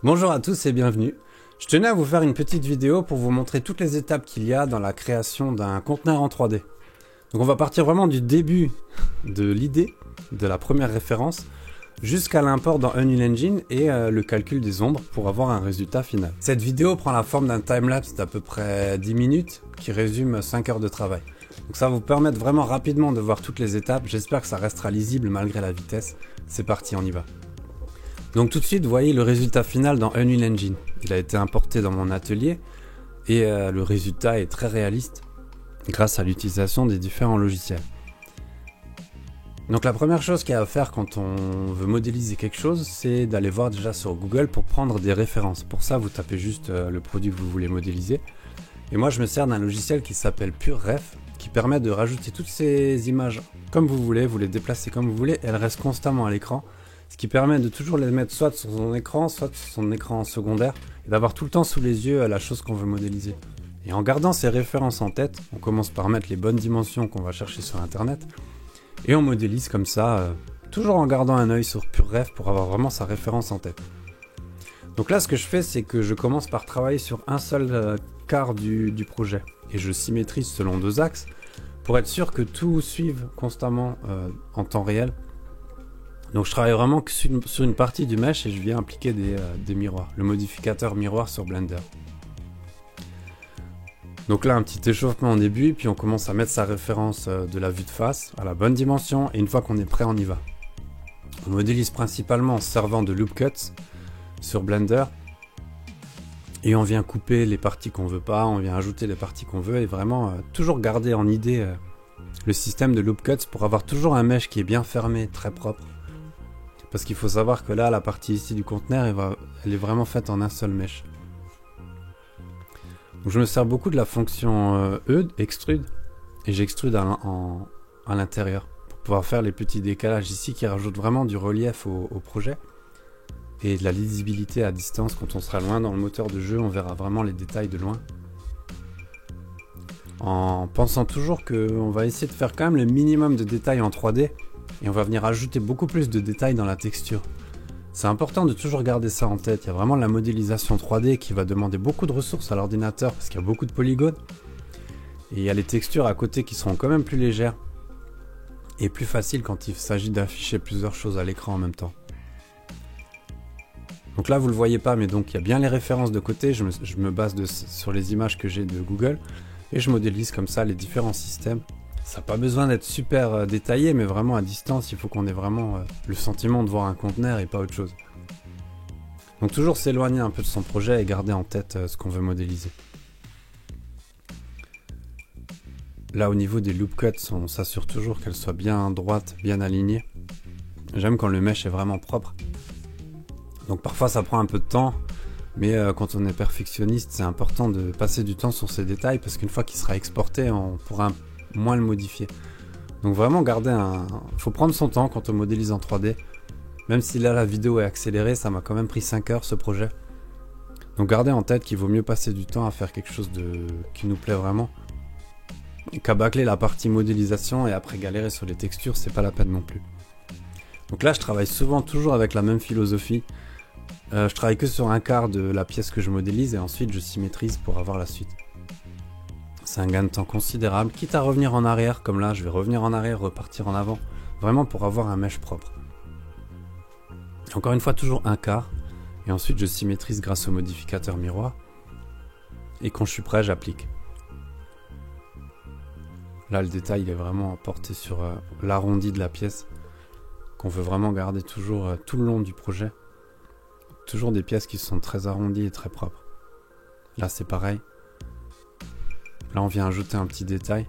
Bonjour à tous et bienvenue. Je tenais à vous faire une petite vidéo pour vous montrer toutes les étapes qu'il y a dans la création d'un conteneur en 3D. Donc on va partir vraiment du début de l'idée, de la première référence, jusqu'à l'import dans Unreal Engine et le calcul des ombres pour avoir un résultat final. Cette vidéo prend la forme d'un timelapse d'à peu près 10 minutes qui résume 5 heures de travail. Donc ça va vous permettre vraiment rapidement de voir toutes les étapes. J'espère que ça restera lisible malgré la vitesse. C'est parti, on y va. Donc tout de suite, vous voyez le résultat final dans Unreal Engine. Il a été importé dans mon atelier et le résultat est très réaliste grâce à l'utilisation des différents logiciels. Donc la première chose qu'il y a à faire quand on veut modéliser quelque chose, c'est d'aller voir déjà sur Google pour prendre des références. Pour ça, vous tapez juste le produit que vous voulez modéliser. Et moi, je me sers d'un logiciel qui s'appelle PureRef, qui permet de rajouter toutes ces images comme vous les déplacer comme vous voulez, elles restent constamment à l'écran. Ce qui permet de toujours les mettre soit sur son écran, soit sur son écran secondaire, et d'avoir tout le temps sous les yeux la chose qu'on veut modéliser. Et en gardant ces références en tête, on commence par mettre les bonnes dimensions qu'on va chercher sur internet, et on modélise comme ça, toujours en gardant un œil sur PureRef pour avoir vraiment sa référence en tête. Donc là, ce que je fais, c'est que je commence par travailler sur un seul quart du projet, et je symétrise selon 2 axes, pour être sûr que tout suive constamment en temps réel. Donc je travaille vraiment que sur une partie du mesh et je viens appliquer des miroirs, le modificateur miroir sur Blender. Donc là un petit échauffement au début, puis on commence à mettre sa référence de la vue de face à la bonne dimension et une fois qu'on est prêt on y va. On modélise principalement en servant de loop cuts sur Blender et on vient couper les parties qu'on veut pas, on vient ajouter les parties qu'on veut et vraiment toujours garder en idée le système de loop cuts pour avoir toujours un mesh qui est bien fermé, très propre. Parce qu'il faut savoir que là, la partie ici du conteneur, elle est vraiment faite en un seul mesh. Donc je me sers beaucoup de la fonction extrude, et j'extrude à l'intérieur, pour pouvoir faire les petits décalages ici qui rajoutent vraiment du relief au projet, et de la lisibilité à distance. Quand on sera loin dans le moteur de jeu, on verra vraiment les détails de loin. En pensant toujours qu'on va essayer de faire quand même le minimum de détails en 3D, et on va venir ajouter beaucoup plus de détails dans la texture. C'est important de toujours garder ça en tête. Il y a vraiment la modélisation 3D qui va demander beaucoup de ressources à l'ordinateur parce qu'il y a beaucoup de polygones. Et il y a les textures à côté qui seront quand même plus légères et plus faciles quand il s'agit d'afficher plusieurs choses à l'écran en même temps. Donc là vous le voyez pas, mais donc il y a bien les références de côté. Je me base sur les images que j'ai de Google et je modélise comme ça les différents systèmes. Ça n'a pas besoin d'être super détaillé, mais vraiment à distance, il faut qu'on ait vraiment le sentiment de voir un conteneur et pas autre chose. Donc toujours s'éloigner un peu de son projet et garder en tête ce qu'on veut modéliser. Là au niveau des loop cuts, on s'assure toujours qu'elles soient bien droites, bien alignées. J'aime quand le mesh est vraiment propre. Donc parfois ça prend un peu de temps, mais quand on est perfectionniste, c'est important de passer du temps sur ces détails parce qu'une fois qu'il sera exporté, on pourra moins le modifier. Donc vraiment faut prendre son temps quand on modélise en 3D. Même si là la vidéo est accélérée, ça m'a quand même pris 5 heures ce projet. Donc gardez en tête qu'il vaut mieux passer du temps à faire quelque chose qui nous plaît vraiment qu'à bâcler la partie modélisation et après galérer sur les textures, c'est pas la peine non plus. Donc là je travaille souvent toujours avec la même philosophie. Je travaille que sur un quart de la pièce que je modélise et ensuite je symétrise pour avoir la suite. C'est un gain de temps considérable, quitte à revenir en arrière, comme là je vais revenir en arrière, repartir en avant, vraiment pour avoir un mesh propre. Encore une fois, toujours un quart, et ensuite je symétrise grâce au modificateur miroir, et quand je suis prêt, j'applique. Là le détail il est vraiment porté sur l'arrondi de la pièce, qu'on veut vraiment garder toujours tout le long du projet. Toujours des pièces qui sont très arrondies et très propres. Là c'est pareil. Là on vient ajouter un petit détail.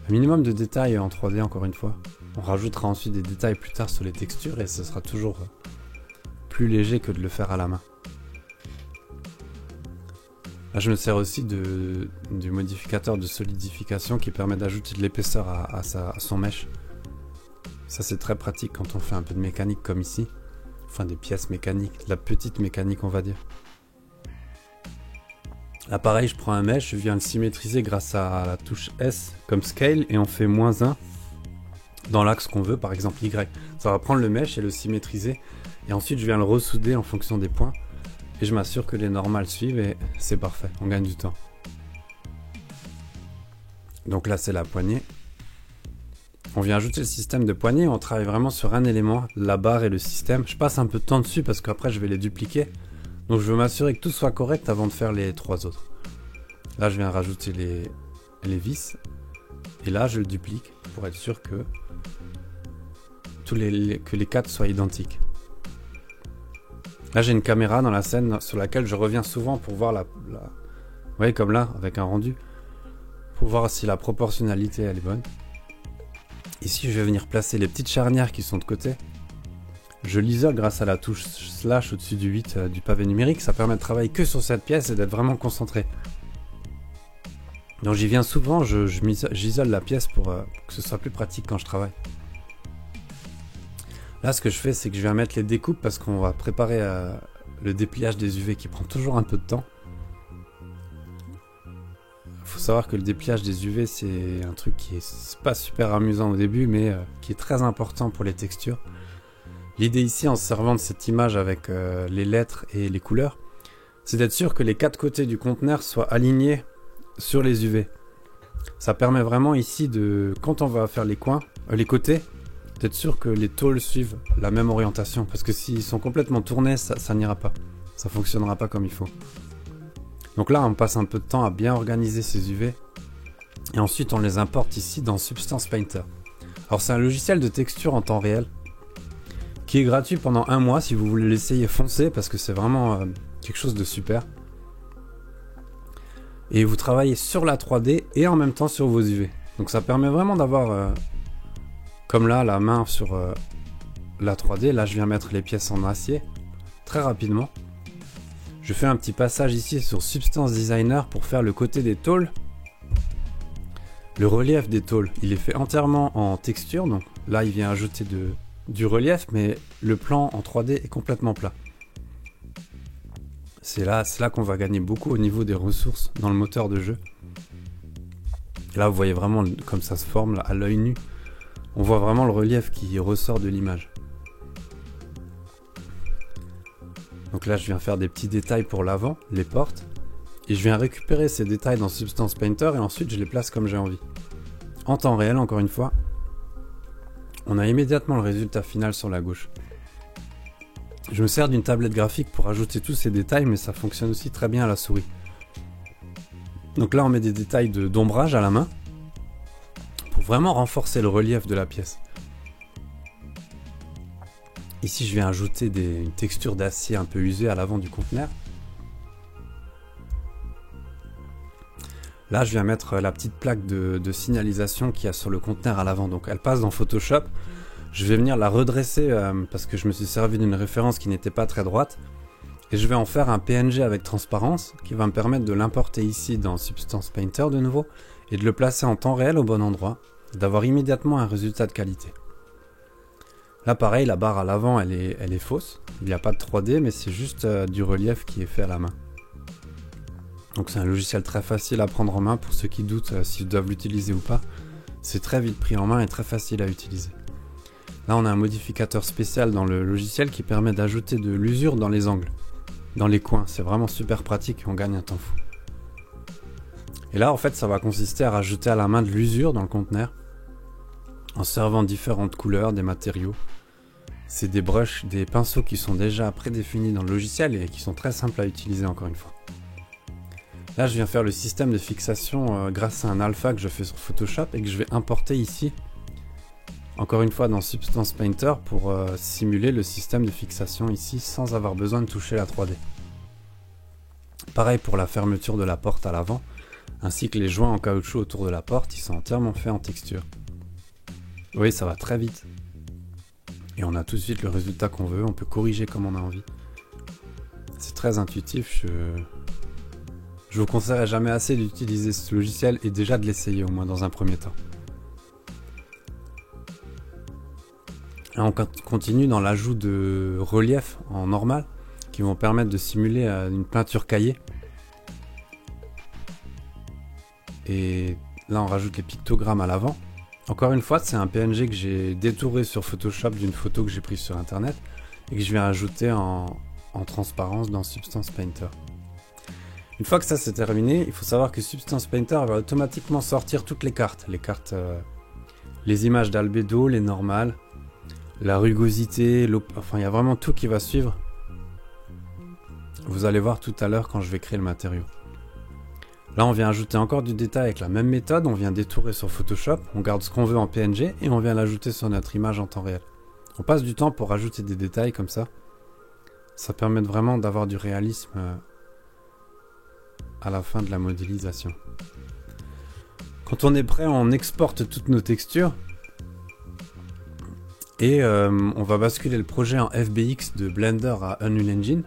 Un minimum de détails en 3D encore une fois. On rajoutera ensuite des détails plus tard sur les textures et ce sera toujours plus léger que de le faire à la main. Là je me sers aussi du modificateur de solidification qui permet d'ajouter de l'épaisseur à son mesh. Ça c'est très pratique quand on fait un peu de mécanique comme ici. Enfin des pièces mécaniques, de la petite mécanique on va dire. Là pareil, je prends un mesh, je viens le symétriser grâce à la touche S comme scale et on fait -1 dans l'axe qu'on veut, par exemple Y. Ça va prendre le mesh et le symétriser Et ensuite je viens le ressouder en fonction des points. Et je m'assure que les normales suivent et c'est parfait, on gagne du temps. Donc là c'est la poignée. On vient ajouter le système de poignée, on travaille vraiment sur un élément, la barre et le système. Je passe un peu de temps dessus parce qu'après je vais les dupliquer. Donc je veux m'assurer que tout soit correct avant de faire les 3 autres. Là je viens rajouter les vis. Et là je le duplique pour être sûr que les 4 soient identiques. Là j'ai une caméra dans la scène sur laquelle je reviens souvent pour voir vous voyez comme là avec un rendu. Pour voir si la proportionnalité elle est bonne. Ici je vais venir placer les petites charnières qui sont de côté. Je l'isole grâce à la touche slash au-dessus du 8 du pavé numérique. Ça permet de travailler que sur cette pièce et d'être vraiment concentré. Donc j'y viens souvent, j'isole la pièce pour que ce soit plus pratique quand je travaille. Là ce que je fais c'est que je viens mettre les découpes parce qu'on va préparer le dépliage des UV qui prend toujours un peu de temps. Il faut savoir que le dépliage des UV c'est un truc qui est pas super amusant au début mais qui est très important pour les textures. L'idée ici en se servant de cette image avec les lettres et les couleurs, c'est d'être sûr que les 4 côtés du conteneur soient alignés sur les UV. Ça permet vraiment ici de, quand on va faire les coins, les côtés, d'être sûr que les tôles suivent la même orientation. Parce que s'ils sont complètement tournés, ça n'ira pas. Ça fonctionnera pas comme il faut. Donc là, on passe un peu de temps à bien organiser ces UV. Et ensuite, on les importe ici dans Substance Painter. Alors c'est un logiciel de texture en temps réel qui est gratuit pendant 1 mois. Si vous voulez l'essayer, foncez parce que c'est vraiment quelque chose de super. Et vous travaillez sur la 3D et en même temps sur vos UV. Donc ça permet vraiment d'avoir, comme là, la main sur la 3D. Là, je viens mettre les pièces en acier très rapidement. Je fais un petit passage ici sur Substance Designer pour faire le côté des tôles. Le relief des tôles, il est fait entièrement en texture. Donc là, il vient ajouter du relief, mais le plan en 3D est complètement plat. C'est là qu'on va gagner beaucoup au niveau des ressources dans le moteur de jeu. Là, vous voyez vraiment comme ça se forme là, à l'œil nu. On voit vraiment le relief qui ressort de l'image. Donc là, je viens faire des petits détails pour l'avant, les portes. Et je viens récupérer ces détails dans Substance Painter et ensuite je les place comme j'ai envie. En temps réel, encore une fois, on a immédiatement le résultat final sur la gauche. Je me sers d'une tablette graphique pour ajouter tous ces détails, mais ça fonctionne aussi très bien à la souris. Donc là, on met des détails d'ombrage à la main pour vraiment renforcer le relief de la pièce. Ici, je viens ajouter une texture d'acier un peu usée à l'avant du conteneur. Là, je viens mettre la petite plaque de signalisation qu'il y a sur le conteneur à l'avant. Donc, elle passe dans Photoshop. Je vais venir la redresser parce que je me suis servi d'une référence qui n'était pas très droite. Et je vais en faire un PNG avec transparence qui va me permettre de l'importer ici dans Substance Painter de nouveau et de le placer en temps réel au bon endroit, d'avoir immédiatement un résultat de qualité. Là pareil, la barre à l'avant elle est fausse, il n'y a pas de 3D mais c'est juste du relief qui est fait à la main. Donc c'est un logiciel très facile à prendre en main pour ceux qui doutent s'ils doivent l'utiliser ou pas. C'est très vite pris en main et très facile à utiliser. Là on a un modificateur spécial dans le logiciel qui permet d'ajouter de l'usure dans les angles, dans les coins. C'est vraiment super pratique et on gagne un temps fou. Et là en fait ça va consister à rajouter à la main de l'usure dans le conteneur en servant différentes couleurs, des matériaux. C'est des brushes, des pinceaux qui sont déjà prédéfinis dans le logiciel et qui sont très simples à utiliser encore une fois. Là je viens faire le système de fixation grâce à un alpha que je fais sur Photoshop et que je vais importer ici encore une fois dans Substance Painter pour simuler le système de fixation ici sans avoir besoin de toucher la 3D. Pareil pour la fermeture de la porte à l'avant, ainsi que les joints en caoutchouc autour de la porte, ils sont entièrement faits en texture. Oui, ça va très vite. Et on a tout de suite le résultat qu'on veut, on peut corriger comme on a envie. C'est très intuitif, je vous conseillerais jamais assez d'utiliser ce logiciel et déjà de l'essayer au moins dans un premier temps. Là, on continue dans l'ajout de relief en normal qui vont permettre de simuler une peinture cahier. Et là on rajoute les pictogrammes à l'avant. Encore une fois c'est un PNG que j'ai détouré sur Photoshop d'une photo que j'ai prise sur internet et que je viens ajouter en transparence dans Substance Painter. Une fois que ça c'est terminé, il faut savoir que Substance Painter va automatiquement sortir toutes les cartes. Les images d'albédo, les normales, la rugosité, enfin il y a vraiment tout qui va suivre. Vous allez voir tout à l'heure quand je vais créer le matériau. Là on vient ajouter encore du détail avec la même méthode, on vient détourer sur Photoshop, on garde ce qu'on veut en PNG et on vient l'ajouter sur notre image en temps réel. On passe du temps pour rajouter des détails comme ça. Ça permet vraiment d'avoir du réalisme à la fin de la modélisation. Quand on est prêt, on exporte toutes nos textures et on va basculer le projet en FBX de Blender à Unreal Engine.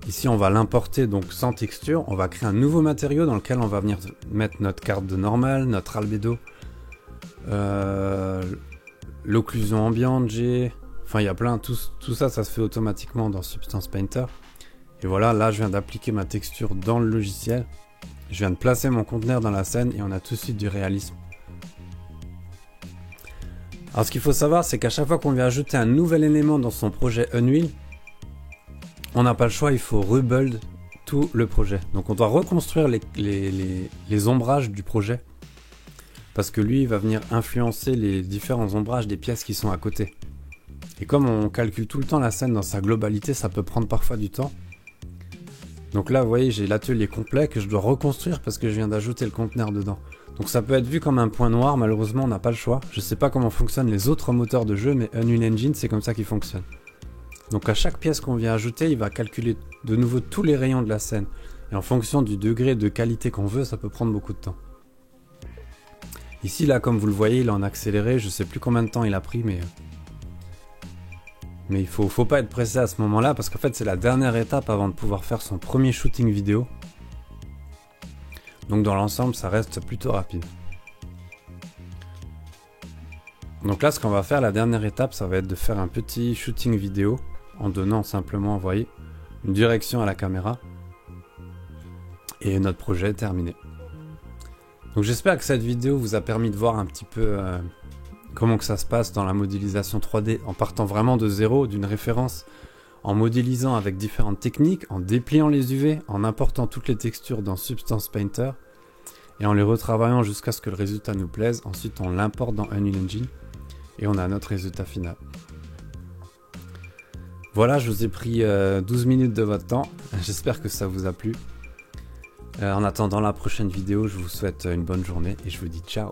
Ici, on va l'importer donc sans texture. On va créer un nouveau matériau dans lequel on va venir mettre notre carte de normal, notre albédo, l'occlusion ambiante, G. Enfin, il y a plein. Tout ça, ça se fait automatiquement dans Substance Painter. Et voilà, là, je viens d'appliquer ma texture dans le logiciel. Je viens de placer mon conteneur dans la scène et on a tout de suite du réalisme. Alors, ce qu'il faut savoir, c'est qu'à chaque fois qu'on vient ajouter un nouvel élément dans son projet Unreal, on n'a pas le choix, il faut rebuild tout le projet. Donc on doit reconstruire les ombrages du projet. Parce que lui, il va venir influencer les différents ombrages des pièces qui sont à côté. Et comme on calcule tout le temps la scène dans sa globalité, ça peut prendre parfois du temps. Donc là, vous voyez, j'ai l'atelier complet que je dois reconstruire parce que je viens d'ajouter le conteneur dedans. Donc ça peut être vu comme un point noir, malheureusement on n'a pas le choix. Je ne sais pas comment fonctionnent les autres moteurs de jeu, mais Unreal Engine, c'est comme ça qu'il fonctionne. Donc à chaque pièce qu'on vient ajouter, il va calculer de nouveau tous les rayons de la scène. Et en fonction du degré de qualité qu'on veut, ça peut prendre beaucoup de temps. Ici, là, comme vous le voyez, il est en accéléré. Je ne sais plus combien de temps il a pris, mais il faut pas être pressé à ce moment-là, parce qu'en fait, c'est la dernière étape avant de pouvoir faire son premier shooting vidéo. Donc dans l'ensemble, ça reste plutôt rapide. Donc là, ce qu'on va faire, la dernière étape, ça va être de faire un petit shooting vidéo en donnant simplement, vous voyez, une direction à la caméra. Et notre projet est terminé. Donc j'espère que cette vidéo vous a permis de voir un petit peu comment que ça se passe dans la modélisation 3D en partant vraiment de zéro, d'une référence, en modélisant avec différentes techniques, en dépliant les UV, en important toutes les textures dans Substance Painter et en les retravaillant jusqu'à ce que le résultat nous plaise. Ensuite, on l'importe dans Unreal Engine et on a notre résultat final. Voilà, je vous ai pris 12 minutes de votre temps. J'espère que ça vous a plu. En attendant la prochaine vidéo, je vous souhaite une bonne journée et je vous dis ciao.